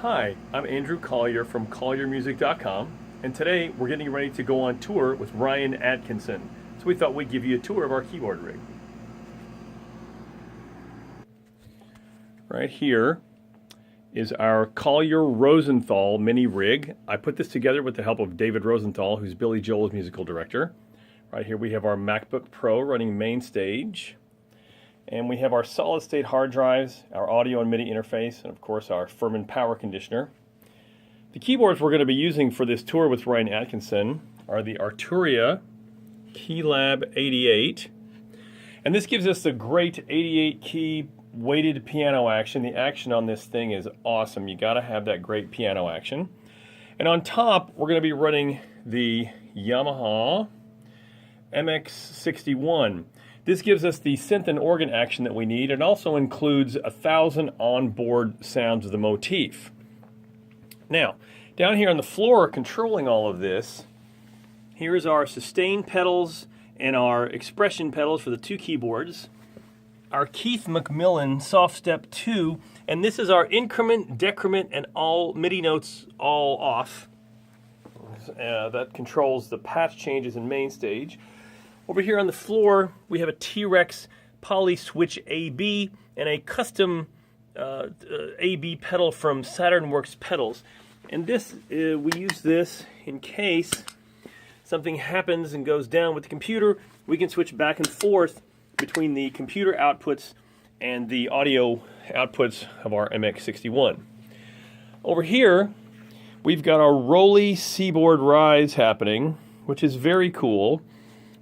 Hi, I'm Andrew Colyer from ColyerMusic.com, and today we're getting ready to go on tour with Rian Adkinson. So we thought we'd give you a tour of our keyboard rig. Right here is our Colyer Rosenthal mini rig. I put this together with the help of David Rosenthal, who's Billy Joel's musical director. Right here we have our MacBook Pro running main stage. And we have our solid-state hard drives, our audio and MIDI interface, and of course our Furman power conditioner. The keyboards we're going to be using for this tour with Rian Adkinson are the Arturia Keylab 88. And this gives us the great 88 key weighted piano action. The action on this thing is awesome. You got to have that great piano action. And on top, we're going to be running the Yamaha MX61. This gives us the synth and organ action that we need. It also includes 1,000 onboard sounds of the motif. Now, down here on the floor controlling all of this, here's our sustain pedals and our expression pedals for the two keyboards. Our Keith McMillan Soft Step 2, and this is our increment, decrement, and all MIDI notes all off. That controls the patch changes in main stage. Over here on the floor, we have a T-Rex Poly Switch AB and a custom AB pedal from Saturn Works Pedals. And this, we use this in case something happens and goes down with the computer. We can switch back and forth between the computer outputs and the audio outputs of our MX61. Over here, we've got our Roly Seaboard Rise happening, which is very cool.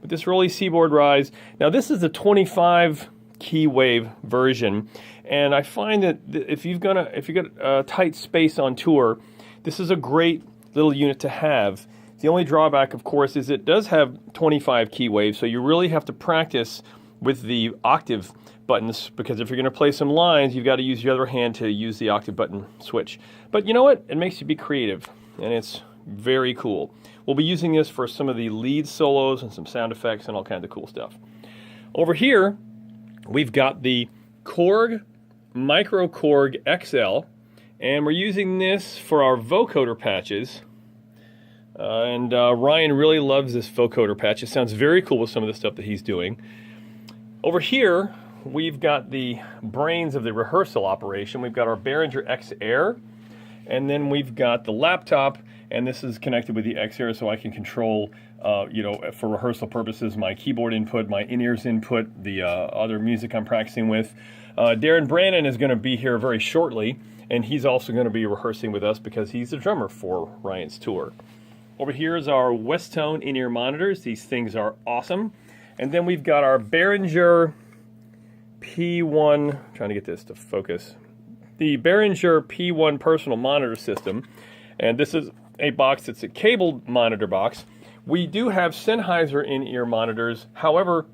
With this Roly Seaboard Rise, now this is the 25 key wave version, and I find that if you've got a tight space on tour, this is a great little unit to have. The only drawback, of course, is it does have 25 key waves, so you really have to practice with the octave buttons, because if you're going to play some lines, you've got to use your other hand to use the octave button switch. But you know what? It makes you be creative, and it's very cool. We'll be using this for some of the lead solos and some sound effects and all kinds of cool stuff. Over here, we've got the Korg Microkorg Xl, and we're using this for our vocoder patches. Ryan really loves this vocoder patch. It sounds very cool with some of the stuff that he's doing. Over here, we've got the brains of the rehearsal operation. We've got our Behringer X Air, and then we've got the laptop, and this is connected with the X Air, so I can control, for rehearsal purposes, my keyboard input, my in-ears input, the other music I'm practicing with. Darren Brannon is going to be here very shortly, and he's also going to be rehearsing with us because he's the drummer for Ryan's tour. Over here is our Westone in-ear monitors. These things are awesome. And then we've got our Behringer P1, trying to get this to focus, the Behringer P1 personal monitor system, and this is a box that's a cabled monitor box. We do have Sennheiser in-ear monitors. However,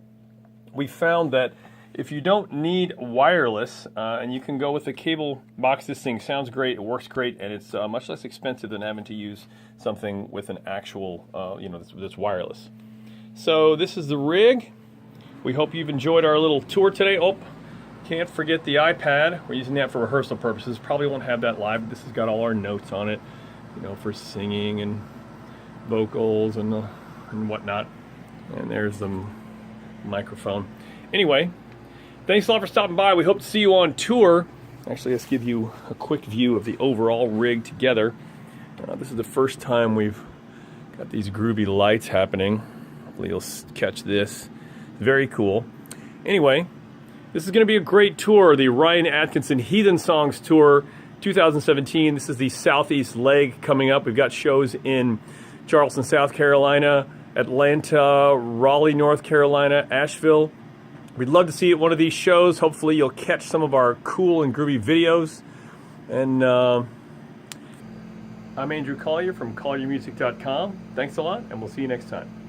we found that if you don't need wireless and you can go with a cable box, this thing sounds great, it works great, and it's much less expensive than having to use something with an actual, that's wireless. So this is the rig. We hope you've enjoyed our little tour today. Oh, can't forget the iPad. We're using that for rehearsal purposes. Probably won't have that live, but this has got all our notes on it, for singing and vocals and whatnot. And there's the microphone. Anyway, thanks a lot for stopping by. We hope to see you on tour. Actually, let's give you a quick view of the overall rig together. This is the first time we've got these groovy lights happening. Hopefully you'll catch this. Very cool. Anyway, this is going to be a great tour, the Rian Adkinson Heathen Songs Tour 2017. This is the Southeast leg coming up. We've got shows in Charleston, South Carolina, Atlanta, Raleigh, North Carolina, Asheville. We'd love to see you at one of these shows. Hopefully you'll catch some of our cool and groovy videos. And I'm Andrew Colyer from ColyerMusic.com. Thanks a lot, and we'll see you next time.